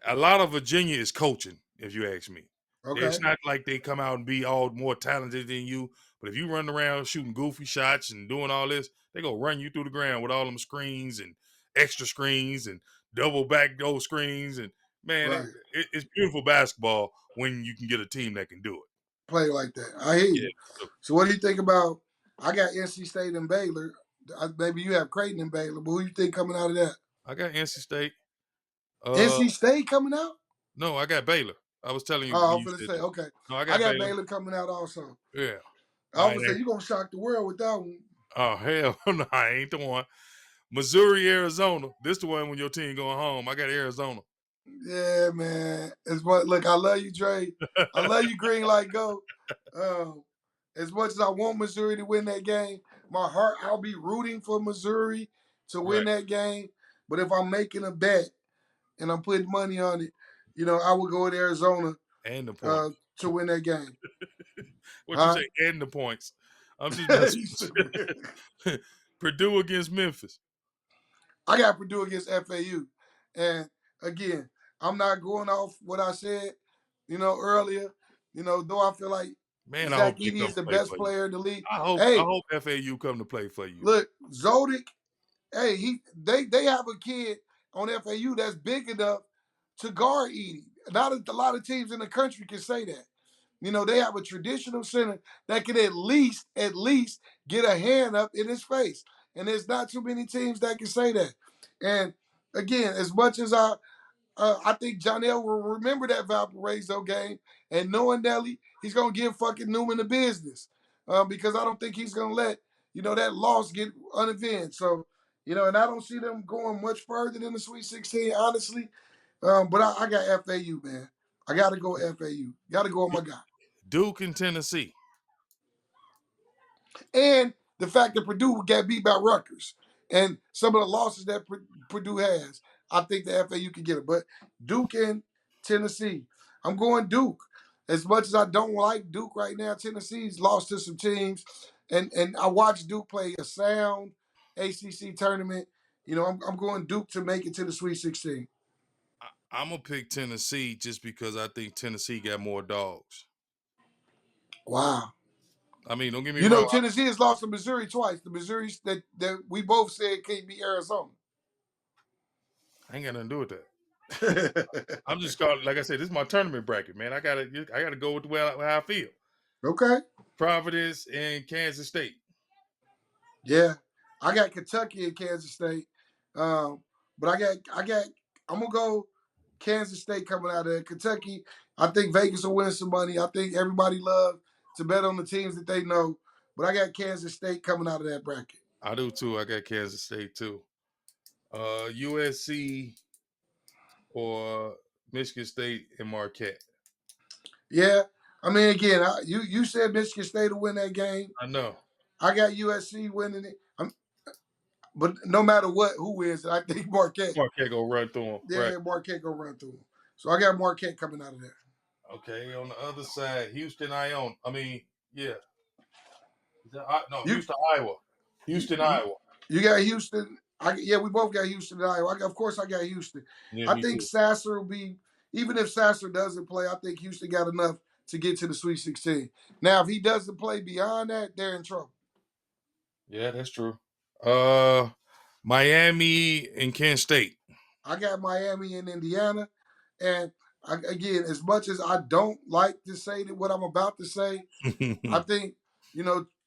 a lot of Virginia is coaching, if you ask me. Okay. It's not like they come out and be all more talented than you. But if you run around shooting goofy shots and doing all this, they gonna run you through the ground with all them screens and extra screens and double back door screens. And man, Right. it's beautiful basketball when you can get a team that can do it. Play like that. I hear Yeah. you. So what do you think about I got NC State and Baylor. Maybe you have Creighton and Baylor, but who you think coming out of that? I got NC State. Uh, NC State coming out? no, I got Baylor. I was telling you when Oh, I'm you gonna said say that. okay. No, I I got got Baylor. Baylor coming out also. Yeah. I All was right. gonna say you're gonna shock the world with that one. Oh hell, no, I ain't the one. Missouri, Arizona. This the one when your team going home. I got Arizona. Yeah, man. As much look, I love you, Dre. I love you, Green Light Go. Um, as much as I want Missouri to win that game, my heart I'll be rooting for Missouri to win Right. that game. But if I'm making a bet and I'm putting money on it, I would go with Arizona And the points. to win that game. What you Huh? say? And the points. I'm just messing You with stupid. you. Purdue against Memphis. I got Purdue against FAU. And again, I'm not going off what I said, earlier. Though I feel like Man, I hope Zach they Edey come is the play best for you. player in the league. I Hey, hope FAU come to play for you, man. look, Zodic, hey, they have a kid on FAU that's big enough to guard Edey. Not a lot of teams in the country can say that. They have a traditional center that can at least get a hand up in his face. And there's not too many teams that can say that. And again, as much as I think Jonell will remember that Valparaiso game, and knowing Nelly, he's gonna give fucking Newman the business because I don't think he's gonna let that loss get unavenged. So and I don't see them going much further than the Sweet 16, honestly. But I got FAU, man. I gotta go FAU. Gotta go on my guy. Duke and Tennessee. And the fact that Purdue got beat by Rutgers and some of the losses that Purdue has, I think the FAU can get it. But Duke and Tennessee, I'm going Duke. As much as I don't like Duke right now, Tennessee's lost to some teams, and I watched Duke play a sound ACC tournament. I'm going Duke to make it to the Sweet 16. I'm gonna pick Tennessee just because I think Tennessee got more dogs. Wow. I mean, don't get me wrong. Tennessee has lost to Missouri twice. The Missouri that we both said can't beat Arizona. I ain't got nothing to do with that. I'm just called, like I said, this is my tournament bracket, man. I gotta go with the way how I feel. Okay. Providence and Kansas State. Yeah, I got Kentucky and Kansas State, but I'm gonna go Kansas State coming out of there. Kentucky, I think Vegas will win some money. I think everybody loves to bet on the teams that they know, but I got Kansas State coming out of that bracket. I do too. I got Kansas State too. USC or Michigan State and Marquette. Yeah, I mean again, you said Michigan State will win that game. I know. I got USC winning it. But no matter what, who wins, I think Marquette. Marquette go run through them. Right. Yeah, Marquette gonna run through them. So I got Marquette coming out of there. Okay. On the other side, Houston, Iona. I mean, yeah. No, You Houston, Iowa. Houston, you, Iowa. you got Houston. Yeah, we both got Houston and Iowa. Of course, I got Houston. Yeah, I me think too. Sasser will be, even if Sasser doesn't play, I think Houston got enough to get to the Sweet 16. Now, if he doesn't play beyond that, they're in trouble. Yeah, that's true. Uh, Miami and Kent State. I got Miami and Indiana. And again, as much as I don't like to say that what I'm about to say, I think,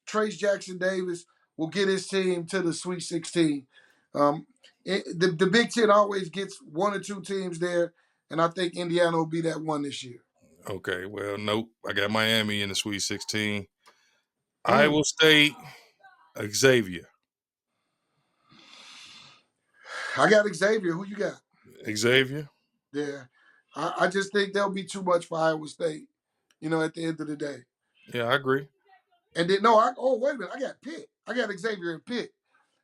Trace Jackson Davis will get his team to the Sweet 16. Um, the Big Ten always gets one or two teams there, and I think Indiana will be that one this year. Okay, well, nope. I got Miami in the Sweet 16. Mm. Iowa State, Xavier. I got Xavier. Who you got? Xavier? Yeah. I just think there'll be too much for Iowa State, at the end of the day. Yeah, I agree. And then, no, wait a minute. I got Pitt. I got Xavier and Pitt.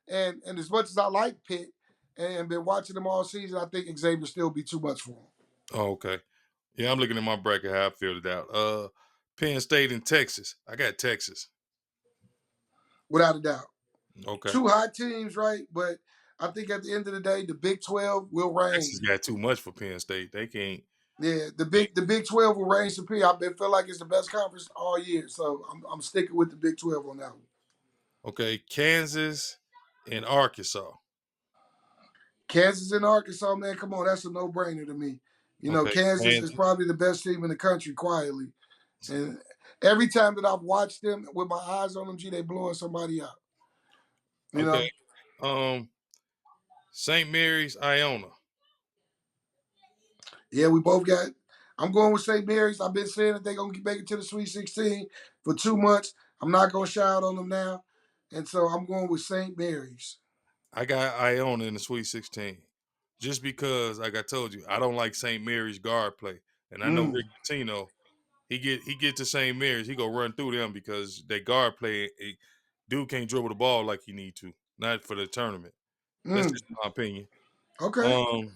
And as much as I like Pitt and been watching them all season, I think Xavier still be too much for him. Oh, okay. Yeah, I'm looking at my bracket how I filled it out. Penn State and Texas. I got Texas. Without a doubt. Okay. Two hot teams, right? But I think at the end of the day, the Big 12 will Texas reign. got too much for Penn State. They can't. Yeah, the They, Big 12 will reign superior. I feel like it's the best conference all year, so I'm sticking with the Big 12 on that one. okay, Kansas and Arkansas. Kansas and Arkansas, man, come on, that's a no brainer to me. Okay, Kansas is Kansas. probably the best team in the country quietly, and every time that I've watched them with my eyes on them, G, they blowing somebody out. You Okay. know? Um, St. Mary's, Iona. Yeah, we both got. I'm going with St. Mary's. I've been saying that they're gonna make it to the Sweet 16 for 2 months. I'm not gonna shout on them now, and so I'm going with St. Mary's. I got Iona in the Sweet 16. Just because, like I told you, I don't like St. Mary's guard play. And I know Mm, Rick Pitino, he get to St. Mary's, he go run through them because they guard play, dude can't dribble the ball like he need to. Not for the tournament. That's mm. just my opinion. Okay. Um,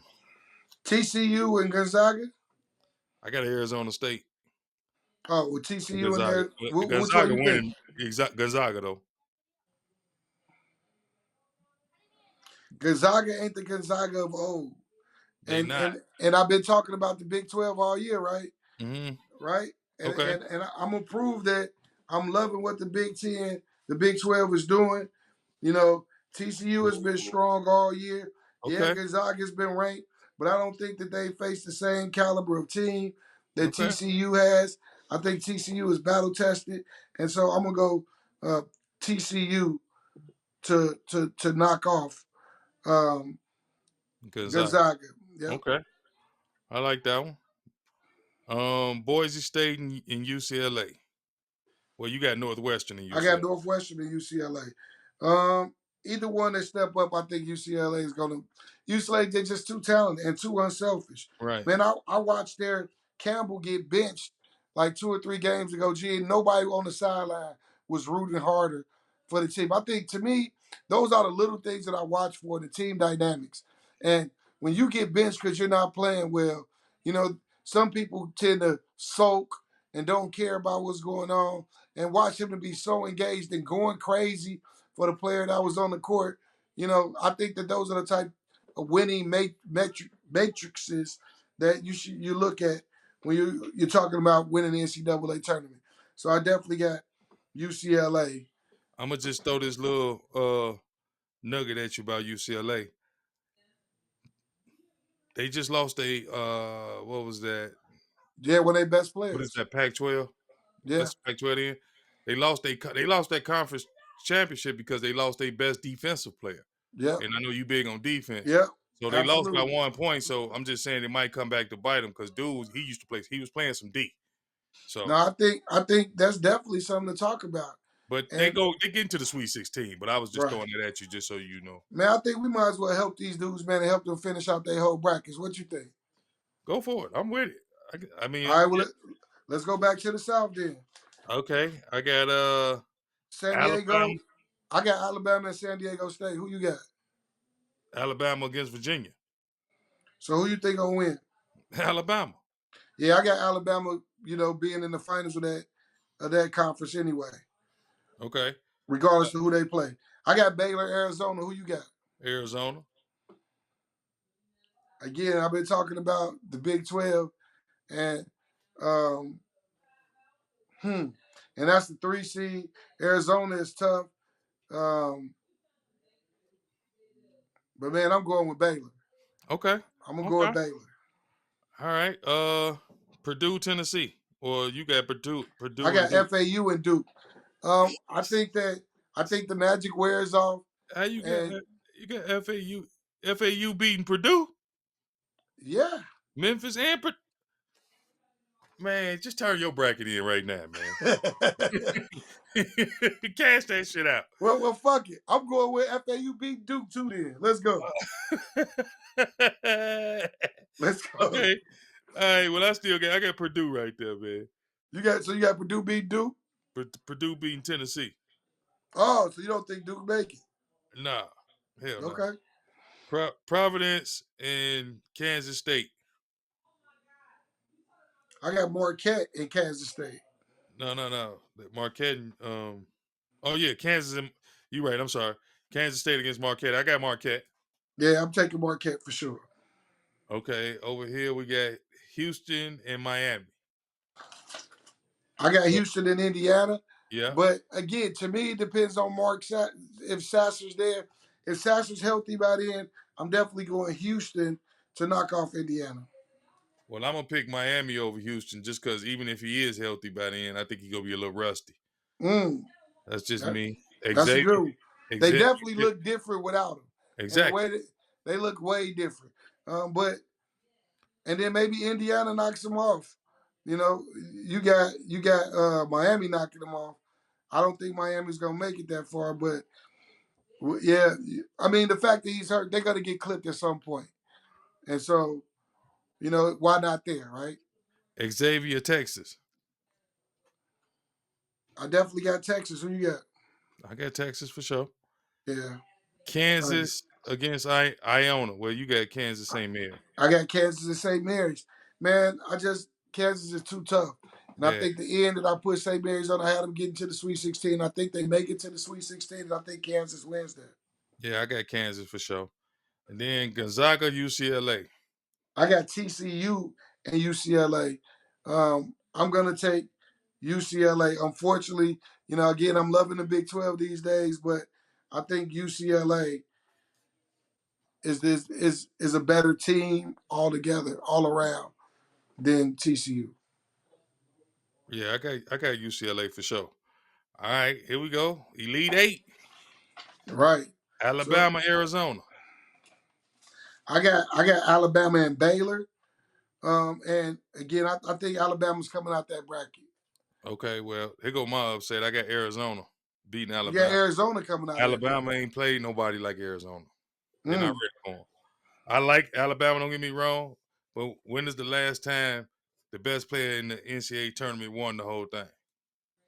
TCU and Gonzaga. I got Arizona State Oh, with and TCU and Gonzaga. there. Which one Gonzaga you think? winning Gonzaga though. Gonzaga ain't the Gonzaga of old. They And not. and and I've been talking about the Big 12 all year, right? Hmm. Right? And Okay. and and I'm gonna prove that I'm loving what the Big 10, the Big 12 is doing. You know, TCU has been strong all year. Yeah, Okay. Gonzaga's been ranked, but I don't think that they face the same caliber of team that Okay. TCU has. I think TCU is battle tested, and so I'm gonna go TCU to knock off um, Gonzaga. Gonzaga. Yep. Okay. I like that one. Boise State and UCLA. Well, you got Northwestern and I got UCLA. Northwestern and UCLA. Either one that step up, I think UCLA is going to. UCLA, they're just too talented and too unselfish. Right. Man, I watched their Campbell get benched like 2 or 3 games ago. Gee, and nobody on the sideline was rooting harder for the team. I think to me, those are the little things that I watch for the team dynamics. And when you get benched because you're not playing well, some people tend to sulk and don't care about what's going on and watch him to be so engaged and going crazy for the player that was on the court. I think that those are the type of winning matrices that you look at when you're talking about winning the NCAA tournament. So I definitely got UCLA. I'm gonna just throw this little nugget at you about UCLA. They just lost a what was that? Yeah, one of their best What is players. that? Pac-12. Yeah, Best Pac-12 in. They lost that conference championship because they lost their best defensive player. yep, And I know you big on defense. yep, So they lost by absolutely. 1 point. So I'm just saying it might come back to bite them because dude, he used to play. He was playing some D. So, Now I think that's definitely something to talk about. but And they get into the Sweet 16. But I was just right. throwing it at you just so you know. Man, I think we might as well help these dudes, man, and help them finish out their whole brackets. What you think? Go for it. I'm with it. I mean, All right, well, let's go back to the South then. okay. I got San Alabama, Diego. I got Alabama and San Diego State. Who you got? Alabama against Virginia. So who you think gonna win? Alabama. Yeah, I got Alabama. Being in the finals of that conference anyway, Okay. regardless of who they play. I got Baylor, Arizona. Who you got? Arizona. Again, I've been talking about the Big 12 and um, and that's the 3 seed. Arizona is tough, um, but man, I'm going with Baylor. Okay. I'm gonna go with Okay. Baylor. All right. Purdue, Tennessee. Or you got I Purdue and got Duke. FAU and Duke. I think the magic wears off, How and you got FAU beating Purdue, yeah. Memphis and man, just turn your bracket in right now, man. Cash that shit out. well, fuck it. I'm going with FAU beat Duke too. Then let's go. Let's go. Okay. All right. Well, I got Purdue right there, man. You got Purdue beat Duke. Purdue beating Tennessee. Oh, so you don't think Duke make it? Nah. Hell no. Okay. Providence and Kansas State. I got Marquette in Kansas State. No. Marquette. Oh yeah, Kansas. You right. I'm sorry. Kansas State against Marquette. I got Marquette. Yeah, I'm taking Marquette for sure. Okay. Over here we got Houston and Miami. I got Houston and Indiana. Yeah. But again, to me, it depends on if Sasser's there. If Sasser's healthy by then, I'm definitely going Houston to knock off Indiana. Well, I'm gonna pick Miami over Houston just because even if he is healthy by then, I think he's gonna be a little rusty. Mm, That's just that, me. that's a Xavier, good one. They Xavier, definitely look different without him, and the exactly. way that they look way different. But and then maybe Indiana knocks them off. You know, you got Miami knocking them off. I don't think Miami's gonna make it that far, but yeah, I mean the fact that he's hurt, they're gonna get clipped at some point, and so why not there, right? Xavier, Texas. I definitely got Texas. Who you got? I got Texas for sure. Yeah, I, Kansas against Iona. Well, you got Kansas St. Mary. I got Kansas and St. Mary's. Man, Kansas is too tough, and I Yeah, think the end that I put St. Mary's on, I had them getting to the Sweet 16. I think they make it to the Sweet 16, and I think Kansas wins that. yeah, I got Kansas for sure. And then Gonzaga, UCLA. I got TCU and UCLA. I'm gonna take UCLA. Unfortunately, again, I'm loving the Big 12 these days, but I think UCLA is a better team altogether, all around than TCU. Yeah, I got UCLA for sure. All right, here we go. Elite Eight. Right. So Alabama, Arizona. I got Alabama and Baylor. And again, I think Alabama's coming out that bracket. Okay, well, here go my upset. I got Arizona beating You got Alabama. Arizona coming out of that Alabama bracket. ain't played nobody like Arizona. They're not Mm, ready for 'em. I like Alabama, don't get me wrong, but when is the last time the best player in the NCAA tournament won the whole thing?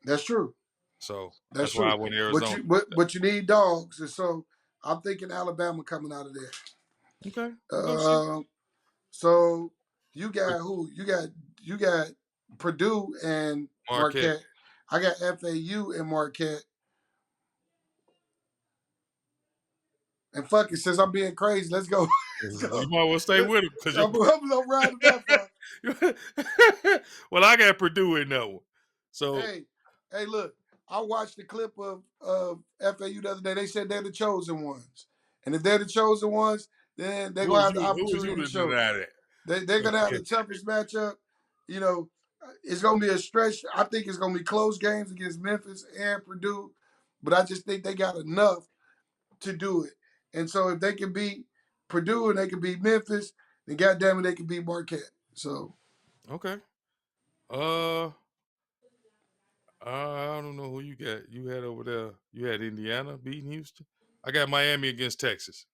that's true. So That's that's why I true. went But Arizona. you but but you need dogs, and so I'm thinking Alabama coming out of there. Okay, we'll go see. Um, so you got who? You got Purdue and Marquette. Marquette. I got FAU and Marquette. And fuck it, since I'm being crazy, let's go. Let's You go. might well stay Let, with them because you're. I'm riding that far. Well, I got Purdue in that one. So Hey, hey, look, I watched the clip of FAU the other day. They said they're the chosen ones, and if they're the chosen ones, then they're who gonna was have the you? Who was you opportunity to to show it. deny that? They're gonna have the toughest matchup. You know, it's gonna be a stretch. I think it's gonna be close games against Memphis and Purdue, but I just think they got enough to do it. And so if they can beat Purdue and they can beat Memphis, then goddamn it, they can beat Marquette. So Okay. I don't know who you got. You had over there. You had Indiana beating Houston. I got Miami against Texas.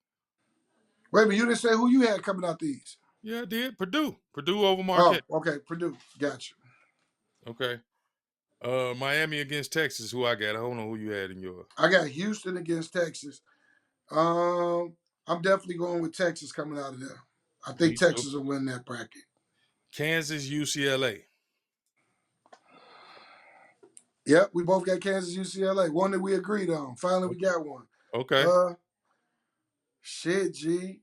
wait a minute, you didn't say who you had coming out the East. Yeah, I did. Purdue. Purdue over Oh, Marquette. okay, Purdue. Gotcha. Okay. Miami against Texas. Who I got? I don't know who you had in yours. I got Houston against Texas. Um, I'm definitely going with Texas coming out of there. I think Me too. Texas will win that bracket. Kansas, UCLA. Yep, we both got Kansas, UCLA. One that we agreed on. Finally, we Okay. got one. Okay. Uh, shit, G.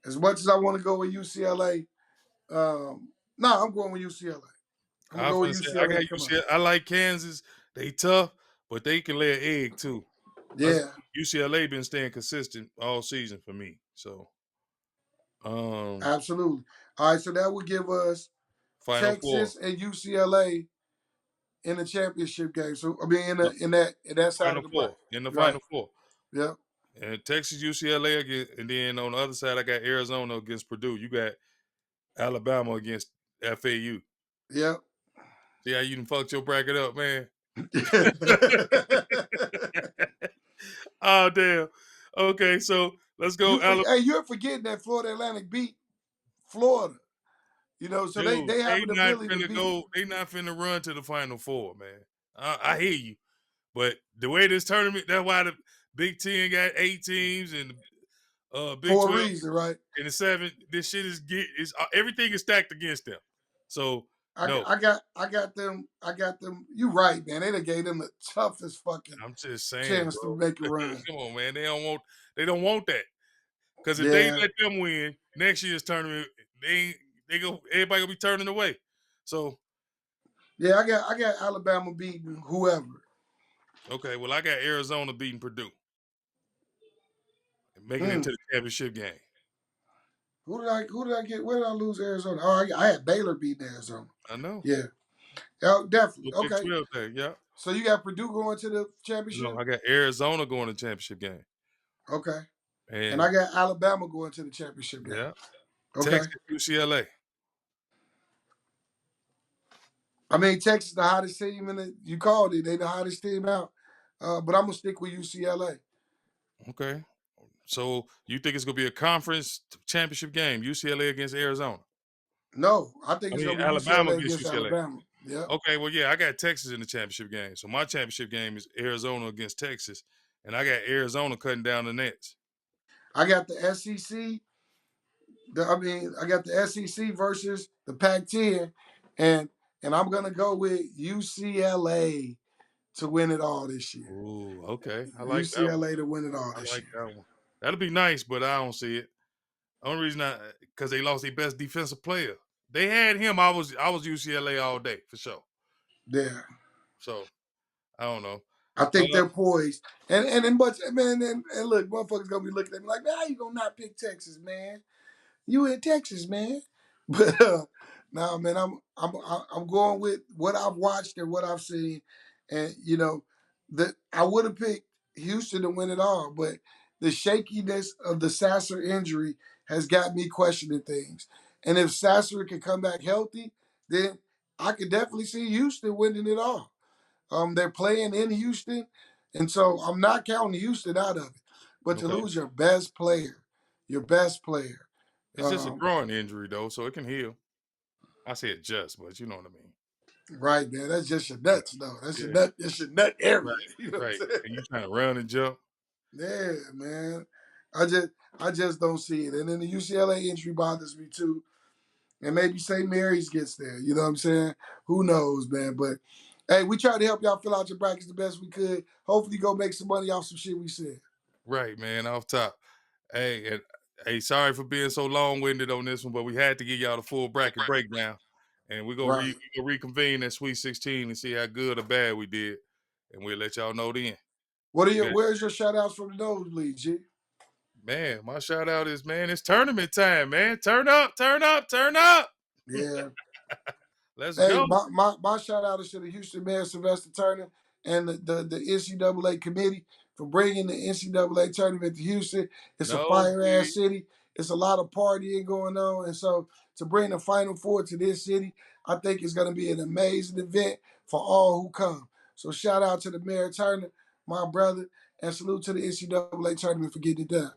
As much as I want to go with UCLA, no, I'm going with UCLA. I'm gonna I was go with gonna say I UCLA got to come out. UCLA. I like Kansas. They tough, but they can lay an egg too. Us- Yeah, UCLA been staying consistent all season for me. So, um, absolutely. All right, so that would give us Final Four. Texas and UCLA in the championship game. So I mean, No, in that side of Final the bracket. Four. In the Right. Final Four. Yep. And Texas, UCLA again, and then on the other side, I got Arizona against Purdue. You got Alabama against FAU. Yep. See how you done fucked your bracket up, man? Oh damn. Okay, so let's go. Hey, you're forgetting that Florida Atlantic beat Florida. So they Dude, they have they an not ability to finna beat. go. They not finna run to the Final Four, man. I hear you, but the way this tournament, that's why the Big Ten got 8 teams and the Big For a 12 reason, right? and the seven. This shit is everything is stacked against them. So no, I got them. You right, man. They done gave them the toughest fucking I'm just saying, chance to bro. make a run. Come on, man. They don't want that because if they Yeah, let them win next year's tournament, everybody gonna be turning away. So yeah. I got Alabama beating whoever. okay, well I got Arizona beating Purdue and making it Mm. to the championship game. Who did I get? Where did I lose Arizona? Oh, I had Baylor beating Arizona. I know. Yeah. Oh, definitely. The Big Okay. 12 thing. Yeah. So you got Purdue going to the No, championship? I got Arizona going to championship game. Okay. And And I got Alabama going to the championship game. yeah, Okay. Texas, UCLA. I mean, Texas the hottest team in the. You called it. They the hottest team out. But I'm gonna stick with UCLA. Okay. So you think it's gonna be a conference championship game, UCLA against Arizona? No, I think I it's mean gonna be Alabama UCLA against against UCLA. Alabama. Yep. Okay, well, yeah, I got Texas in the championship game. So my championship game is Arizona against Texas, and I got Arizona cutting down the nets. I got the SEC. I got the SEC versus the Pac-10, and I'm gonna go with UCLA to win it all this year. Ooh, okay. I like that one. UCLA to win it all I this like year. that one. That'll be nice, but I don't see it. Only reason I because they lost their best defensive player. They had him. I was UCLA all day for sure. Yeah. So I don't know. I Uh, think they're poised. And then much man, and look, motherfuckers gonna be looking at me like, man, how you gonna not pick Texas, man? You in Texas, man. But nah, man, I'm going with what I've watched and what I've seen. And that I would have picked Houston to win it all, but the shakiness of the Sasser injury has got me questioning things. And if Sasser can come back healthy, then I could definitely see Houston winning it all. They're playing in Houston, and so I'm not counting Houston out of it. But to okay. lose your best player, It's just a um, growing injury though, so it can heal. I said just, but you know what I mean. right, man, that's just your Yeah. nuts, though. That's your Yeah. nut. It's your nut area. Right. You know what I'm Right. saying? And you trying to run and jump. Yeah, man. I just don't see it. And then the UCLA injury bothers me too. And maybe St. Mary's gets there. You know what I'm saying? Who knows, man? But hey, we tried to help y'all fill out your brackets the best we could. Hopefully, go make some money off some shit we said. Right, man, off top. Hey, and hey, sorry for being so long winded on this one, but we had to give y'all the full bracket breakdown. And we're gonna Right. we gonna reconvene at Sweet 16 and see how good or bad we did. And we'll let y'all know then. We got Where's your shout outs from the nosebleed, G? man, my shout out is man, it's tournament time, man. Turn up, turn up, turn up. Yeah. Let's Hey, go. my shout out is to the Houston Mayor Sylvester Turner and the NCAA committee for bringing the NCAA tournament to Houston. It's a fire Nosebleed. ass city. It's a lot of partying going on, and so to bring the Final Four to this city, I think it's going to be an amazing event for all who come. So shout out to the Mayor Turner, my brother, and salute to the NCAA tournament for getting it done.